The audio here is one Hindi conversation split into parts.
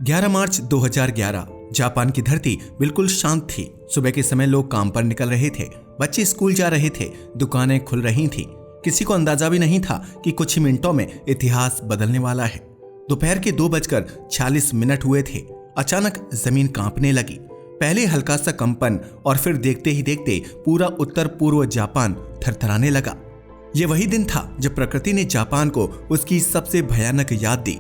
11 मार्च 2011 जापान की धरती बिल्कुल शांत थी। सुबह के समय लोग काम पर निकल रहे थे, बच्चे स्कूल जा रहे थे, दुकानें खुल रही थीं। किसी को अंदाजा भी नहीं था कि कुछ ही मिनटों में इतिहास बदलने वाला है। दोपहर के 2:46 हुए थे। अचानक जमीन कांपने लगी। पहले हल्का सा कंपन और फिर देखते ही देखते पूरा उत्तर पूर्व जापान थरथराने लगा। ये वही दिन था जब प्रकृति ने जापान को उसकी सबसे भयानक याद दी।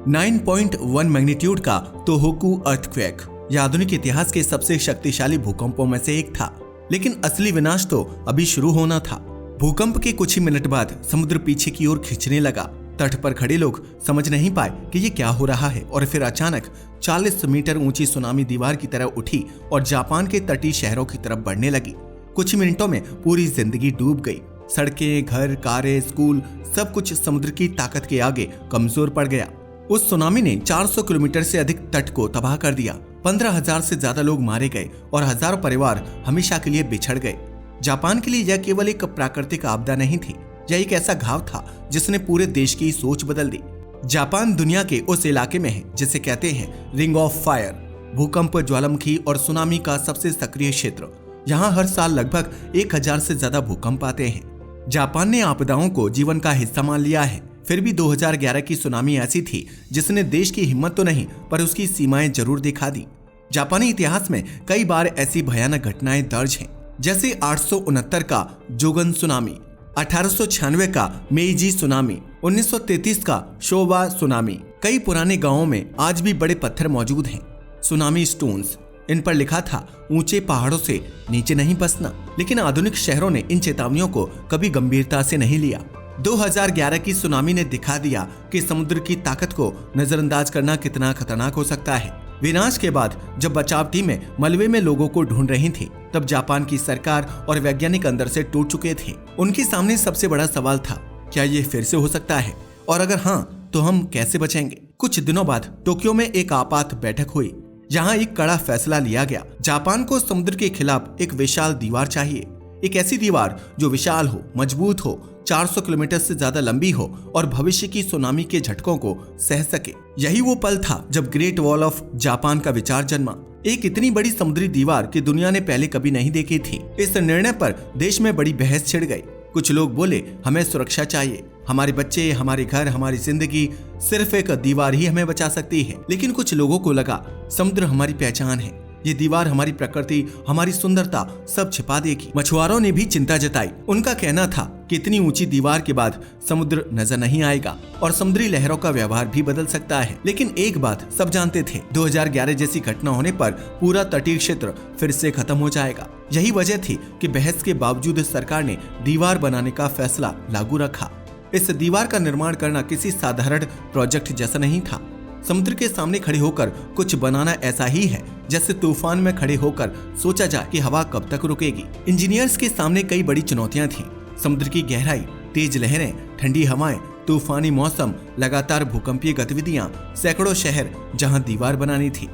9.1 मैग्नीट्यूड का तोहोकू अर्थक्वेक यह आधुनिक इतिहास के सबसे शक्तिशाली भूकंपों में से एक था। लेकिन असली विनाश तो अभी शुरू होना था। भूकंप के कुछ ही मिनट बाद समुद्र पीछे की ओर खींचने लगा। तट पर खड़े लोग समझ नहीं पाए कि ये क्या हो रहा है और फिर अचानक 40 मीटर ऊंची सुनामी दीवार की तरह उठी और जापान के तटीय शहरों की तरफ बढ़ने लगी। कुछ ही मिनटों में पूरी जिंदगी डूब गई। सड़कें, घर, कारें, स्कूल सब कुछ समुद्र की ताकत के आगे कमजोर पड़ गया। उस सुनामी ने 400 किलोमीटर से अधिक तट को तबाह कर दिया। 15,000 से ज्यादा लोग मारे गए और हजारों परिवार हमेशा के लिए बिछड़ गए। जापान के लिए यह केवल एक प्राकृतिक आपदा नहीं थी, यह एक ऐसा घाव था जिसने पूरे देश की सोच बदल दी। जापान दुनिया के उस इलाके में है जिसे कहते हैं रिंग ऑफ फायर, भूकंप, ज्वालामुखी और सुनामी का सबसे सक्रिय क्षेत्र। यहाँ हर साल लगभग 1000 से ज्यादा भूकंप आते हैं। जापान ने आपदाओं को जीवन का हिस्सा मान लिया है। फिर भी 2011 की सुनामी ऐसी थी जिसने देश की हिम्मत तो नहीं पर उसकी सीमाएं जरूर दिखा दी। जापानी इतिहास में कई बार ऐसी भयानक घटनाएं दर्ज हैं, जैसे 869 का जोगन सुनामी, 1896 का मेइजी सुनामी, 1933 का शोबा सुनामी। कई पुराने गांवों में आज भी बड़े पत्थर मौजूद हैं, सुनामी स्टोन्स। इन पर लिखा था ऊंचे पहाड़ों से नीचे नहीं बसना। लेकिन आधुनिक शहरों ने इन चेतावनियों को कभी गंभीरता से नहीं लिया। 2011 की सुनामी ने दिखा दिया कि समुद्र की ताकत को नजरअंदाज करना कितना खतरनाक हो सकता है। विनाश के बाद जब बचाव टीमें मलबे में लोगों को ढूंढ रही थी, तब जापान की सरकार और वैज्ञानिक अंदर से टूट चुके थे। उनके सामने सबसे बड़ा सवाल था, क्या ये फिर से हो सकता है, और अगर हाँ तो हम कैसे बचेंगे। कुछ दिनों बाद टोक्यो में एक आपात बैठक हुई। यहाँ एक कड़ा फैसला लिया गया। जापान को समुद्र के खिलाफ एक विशाल दीवार चाहिए, एक ऐसी दीवार जो विशाल हो, मजबूत हो, 400 किलोमीटर से ज्यादा लंबी हो और भविष्य की सुनामी के झटकों को सह सके। यही वो पल था जब ग्रेट वॉल ऑफ जापान का विचार जन्मा। एक इतनी बड़ी समुद्री दीवार की दुनिया ने पहले कभी नहीं देखी थी। इस निर्णय पर देश में बड़ी बहस छिड़ गई। कुछ लोग बोले, हमें सुरक्षा चाहिए, हमारे बच्चे, हमारे घर, हमारी जिंदगी, सिर्फ एक दीवार ही हमें बचा सकती है। लेकिन कुछ लोगों को लगा, समुद्र हमारी पहचान है, ये दीवार हमारी प्रकृति, हमारी सुंदरता सब छिपा देगी। मछुआरों ने भी चिंता जताई। उनका कहना था कि इतनी ऊंची दीवार के बाद समुद्र नजर नहीं आएगा और समुद्री लहरों का व्यवहार भी बदल सकता है। लेकिन एक बात सब जानते थे, 2011 जैसी घटना होने पर पूरा तटीय क्षेत्र फिर से खत्म हो जाएगा। यही वजह थी कि बहस के बावजूद सरकार ने दीवार बनाने का फैसला लागू रखा। इस दीवार का निर्माण करना किसी साधारण प्रोजेक्ट जैसा नहीं था। समुद्र के सामने खड़े होकर कुछ बनाना ऐसा ही है जैसे तूफान में खड़े होकर सोचा जाए कि हवा कब तक रुकेगी। इंजीनियर्स के सामने कई बड़ी चुनौतियां थीं। समुद्र की गहराई, तेज लहरें, ठंडी हवाएं, तूफानी मौसम, लगातार भूकंपीय गतिविधियां, सैकड़ों शहर जहां दीवार बनानी थी।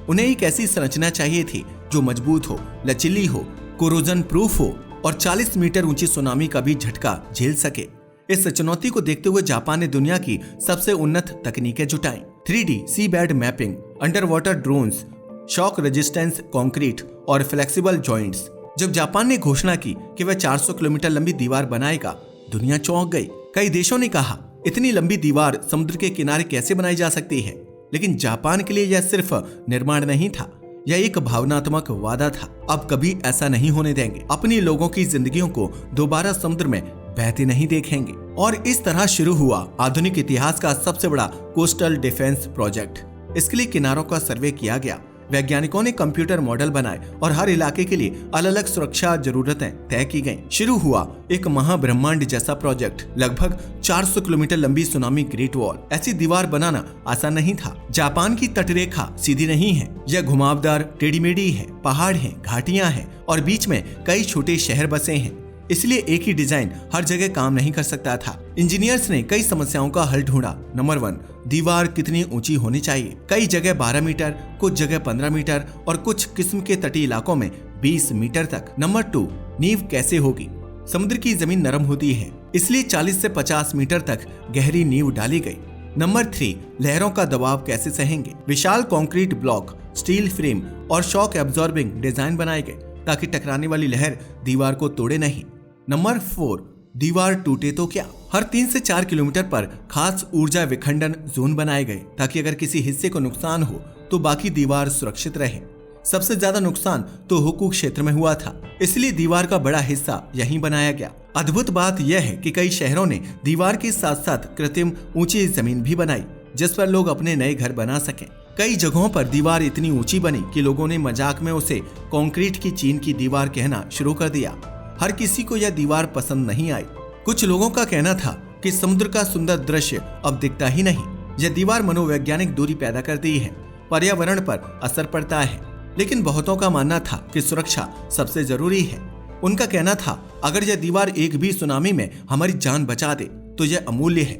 उन्हें एक ऐसी संरचना चाहिए थी जो मजबूत हो, लचीली हो, कोरोजन प्रूफ हो और 40 मीटर ऊंची सुनामी का भी झटका झेल सके। इस चुनौती को देखते हुए जापान ने दुनिया की सबसे उन्नत तकनीकें जुटाई। 3D sea bed mapping, under water drones, shock resistance concrete और फ्लेक्सिबल जॉइंट्स। जब जापान ने घोषणा की कि वह 400 किलोमीटर लंबी दीवार बनाएगा, दुनिया चौंक गई। कई देशों ने कहा, इतनी लंबी दीवार समुद्र के किनारे कैसे बनाई जा सकती है। लेकिन जापान के लिए यह सिर्फ निर्माण नहीं था, यह एक भावनात्मक वादा था। अब कभी ऐसा नहीं होने देंगे। अपनी लोगों की जिंदगियों को दोबारा समुद्र में बहते नहीं देखेंगे। और इस तरह शुरू हुआ आधुनिक इतिहास का सबसे बड़ा कोस्टल डिफेंस प्रोजेक्ट। इसके लिए किनारों का सर्वे किया गया, वैज्ञानिकों ने कंप्यूटर मॉडल बनाए और हर इलाके के लिए अलग अलग सुरक्षा जरूरतें तय की गईं। शुरू हुआ एक महाब्रह्मांड जैसा प्रोजेक्ट। लगभग 400 किलोमीटर लंबी सुनामी ग्रेट वॉल। ऐसी दीवार बनाना आसान नहीं था। जापान की तटरेखा सीधी नहीं है, यह घुमावदार, टेढ़ी-मेढ़ी है। पहाड़ हैं, घाटियां हैं और बीच में कई छोटे शहर बसे हैं। इसलिए एक ही डिजाइन हर जगह काम नहीं कर सकता था। इंजीनियर्स ने कई समस्याओं का हल ढूंढा। नंबर 1, दीवार कितनी ऊंची होनी चाहिए। कई जगह 12 मीटर, कुछ जगह 15 मीटर और कुछ किस्म के तटीय इलाकों में 20 मीटर तक। नंबर 2, नींव कैसे होगी। समुद्र की जमीन नरम होती है, इसलिए 40 से 50 मीटर तक गहरी नींव डाली गई। नंबर 3, लहरों का दबाव कैसे सहेंगे। विशाल कंक्रीट ब्लॉक, स्टील फ्रेम और शॉक एब्जॉर्बिंग डिजाइन बनाए गए ताकि टकराने वाली लहर दीवार को तोड़े नहीं। नंबर 4, दीवार टूटे तो क्या। हर 3 से 4 किलोमीटर पर खास ऊर्जा विखंडन जोन बनाए गए ताकि अगर किसी हिस्से को नुकसान हो तो बाकी दीवार सुरक्षित रहे। सबसे ज्यादा नुकसान तो हुकूक क्षेत्र में हुआ था, इसलिए दीवार का बड़ा हिस्सा यहीं बनाया गया। अद्भुत बात यह है कि कई शहरों ने दीवार के साथ साथ कृत्रिम ऊंची जमीन भी बनाई जिस पर लोग अपने नए घर बना सकें। कई जगहों पर दीवार इतनी ऊंची बनी कि लोगों ने मजाक में उसे कंक्रीट की चीन की दीवार कहना शुरू कर दिया। हर किसी को यह दीवार पसंद नहीं आई। कुछ लोगों का कहना था कि समुद्र का सुंदर दृश्य अब दिखता ही नहीं। यह दीवार मनोवैज्ञानिक दूरी पैदा करती है, पर्यावरण पर असर पड़ता है। लेकिन बहुतों का मानना था कि सुरक्षा सबसे जरूरी है। उनका कहना था अगर यह दीवार एक भी सुनामी में हमारी जान बचा दे तो यह अमूल्य है।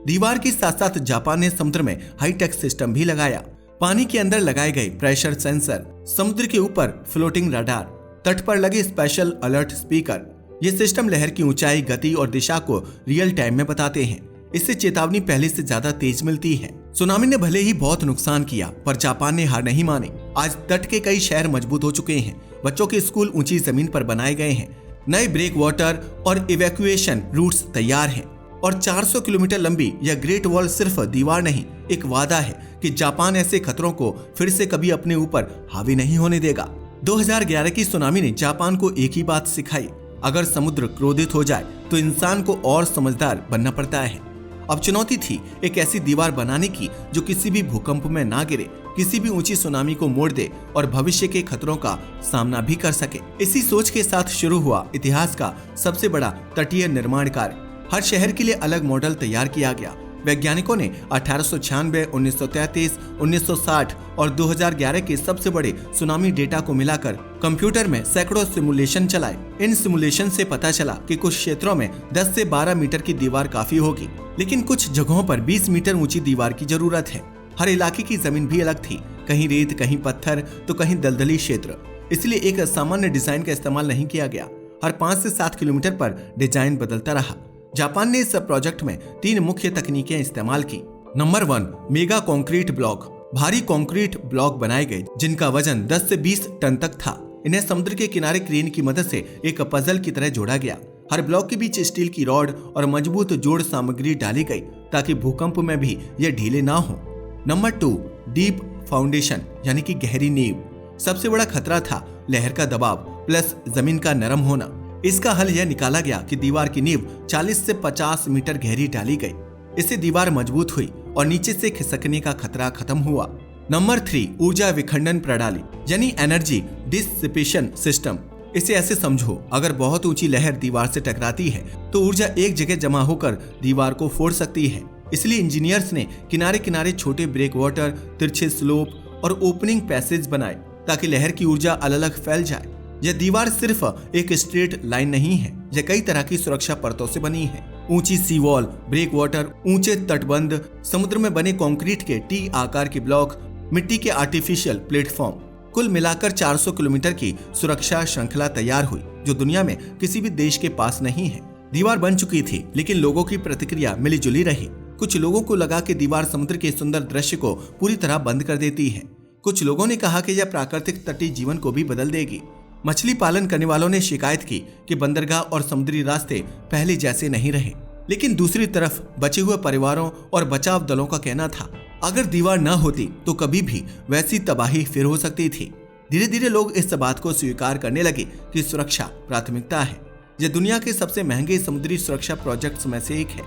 दीवार के साथ साथ जापान ने समुद्र में हाईटेक सिस्टम भी लगाया। पानी के अंदर लगाए गए प्रेशर सेंसर, समुद्र के ऊपर फ्लोटिंग रडार, तट पर लगे स्पेशल अलर्ट स्पीकर। ये सिस्टम लहर की ऊंचाई, गति और दिशा को रियल टाइम में बताते हैं। इससे चेतावनी पहले से ज्यादा तेज मिलती है। सुनामी ने भले ही बहुत नुकसान किया पर जापान ने हार नहीं मानी। आज तट के कई शहर मजबूत हो चुके हैं। बच्चों के स्कूल ऊंची जमीन पर बनाए गए हैं। नए ब्रेक वाटर और इवैक्यूएशन रूट्स तैयार हैं। और 400 किलोमीटर लंबी यह ग्रेट वॉल सिर्फ दीवार नहीं, एक वादा है कि जापान ऐसे खतरों को फिर से कभी अपने ऊपर हावी नहीं होने देगा। 2011 की सुनामी ने जापान को एक ही बात सिखाई, अगर समुद्र क्रोधित हो जाए तो इंसान को और समझदार बनना पड़ता है। अब चुनौती थी एक ऐसी दीवार बनाने की जो किसी भी भूकंप में ना गिरे, किसी भी ऊंची सुनामी को मोड़ दे और भविष्य के खतरों का सामना भी कर सके। इसी सोच के साथ शुरू हुआ इतिहास का सबसे बड़ा तटीय निर्माण कार्य। हर शहर के लिए अलग मॉडल तैयार किया गया। वैज्ञानिकों ने 1896, 1933, 1960 और 2011 के सबसे बड़े सुनामी डेटा को मिलाकर कंप्यूटर में सैकड़ों सिमुलेशन चलाए। इन सिमुलेशन से पता चला कि कुछ क्षेत्रों में 10 से 12 मीटर की दीवार काफी होगी, लेकिन कुछ जगहों पर 20 मीटर ऊंची दीवार की जरूरत है। हर इलाके की जमीन भी अलग थी, कहीं रेत, कहीं पत्थर तो कहीं दलदली क्षेत्र। इसलिए एक सामान्य डिजाइन का इस्तेमाल नहीं किया गया। हर 5 से 7 किलोमीटर पर डिजाइन बदलता रहा। जापान ने इस प्रोजेक्ट में 3 मुख्य तकनीकें इस्तेमाल की। Number 1, mega concrete block. भारी कंक्रीट ब्लॉक बनाए गए जिनका वजन 10 से 20 टन तक था। इन्हें समुद्र के किनारे क्रेन की मदद से एक पजल की तरह जोड़ा गया। हर ब्लॉक के बीच स्टील की रॉड और मजबूत जोड़ सामग्री डाली गई ताकि भूकंप में भी ये ढीले ना हो। नंबर 2, डीप फाउंडेशन यानी कि गहरी नींव। सबसे बड़ा खतरा था लहर का दबाव प्लस जमीन का नरम होना। इसका हल यह निकाला गया कि दीवार की नींव 40 से 50 मीटर गहरी डाली गई। इससे दीवार मजबूत हुई और नीचे से खिसकने का खतरा खत्म हुआ। नंबर 3, ऊर्जा विखंडन प्रणाली यानी एनर्जी डिसिपेशन सिस्टम। इसे ऐसे समझो, अगर बहुत ऊंची लहर दीवार से टकराती है तो ऊर्जा एक जगह जमा होकर दीवार को फोड़ सकती है। इसलिए इंजीनियर्स ने किनारे किनारे छोटे ब्रेक वाटर, तिरछे स्लोप और ओपनिंग पैसेज बनाए ताकि लहर की ऊर्जा अलग अलग फैल जाए। यह दीवार सिर्फ एक स्ट्रेट लाइन नहीं है, यह कई तरह की सुरक्षा परतों से बनी है। ऊंची सी वॉल, ब्रेक वाटर, ऊंचे तटबंध, समुद्र में बने कंक्रीट के टी आकार के ब्लॉक, मिट्टी के आर्टिफिशियल प्लेटफॉर्म, कुल मिलाकर 400 किलोमीटर की सुरक्षा श्रृंखला तैयार हुई जो दुनिया में किसी भी देश के पास नहीं है। दीवार बन चुकी थी लेकिन लोगों की प्रतिक्रिया मिली जुली रही। कुछ लोगों को लगा कि दीवार समुद्र के सुंदर दृश्य को पूरी तरह बंद कर देती है। कुछ लोगों ने कहा कि यह प्राकृतिक तटीय जीवन को भी बदल देगी। मछली पालन करने वालों ने शिकायत की कि बंदरगाह और समुद्री रास्ते पहले जैसे नहीं रहे। लेकिन दूसरी तरफ बचे हुए परिवारों और बचाव दलों का कहना था अगर दीवार न होती तो कभी भी वैसी तबाही फिर हो सकती थी। धीरे धीरे लोग इस बात को स्वीकार करने लगे कि सुरक्षा प्राथमिकता है। यह दुनिया के सबसे महंगे समुद्री सुरक्षा प्रोजेक्ट्स में से एक है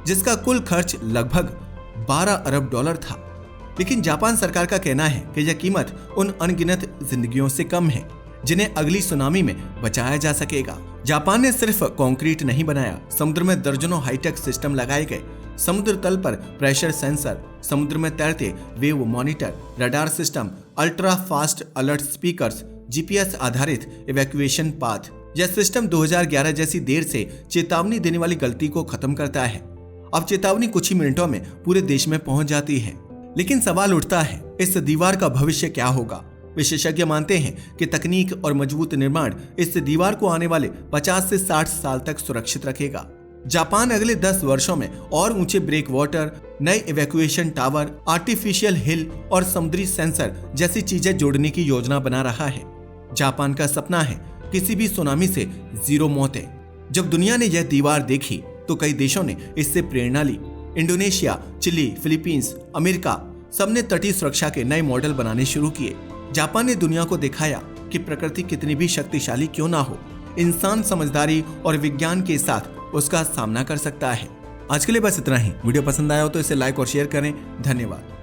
जिसका कुल खर्च लगभग 12 अरब डॉलर था। लेकिन जापान सरकार का कहना है कि यह कीमत उन अनगिनत जिंदगियों से कम है जिन्हें अगली सुनामी में बचाया जा सकेगा। जापान ने सिर्फ कंक्रीट नहीं बनाया, समुद्र में दर्जनों हाईटेक सिस्टम लगाए गए। समुद्र तल पर प्रेशर सेंसर, समुद्र में तैरते wave monitor, radar system, ultra fast alert speakers, GPS आधारित इवैक्यूएशन पाथ। यह सिस्टम 2011 जैसी देर से चेतावनी देने वाली गलती को खत्म करता है। अब चेतावनी कुछ ही मिनटों में पूरे देश में पहुंच जाती है। लेकिन सवाल उठता है, इस दीवार का भविष्य क्या होगा? विशेषज्ञ मानते हैं कि तकनीक और मजबूत निर्माण इस दीवार को आने वाले 50 से 60 साल तक सुरक्षित रखेगा। जापान अगले 10 वर्षों में और ऊंचे ब्रेक वाटर, नए इवैक्यूएशन टावर, आर्टिफिशियल हिल और समुद्री सेंसर जैसी चीजें जोड़ने की योजना बना रहा है। जापान का सपना है किसी भी सुनामी से 0 मौतें। जब दुनिया ने यह दीवार देखी तो कई देशों ने इससे प्रेरणा ली। इंडोनेशिया, चिली, फिलीपींस, अमेरिका सबने तटीय सुरक्षा के नए मॉडल बनाने शुरू किए। जापान ने दुनिया को दिखाया कि प्रकृति कितनी भी शक्तिशाली क्यों ना हो, इंसान समझदारी और विज्ञान के साथ उसका सामना कर सकता है। आज के लिए बस इतना ही। वीडियो पसंद आया हो तो इसे लाइक और शेयर करें। धन्यवाद।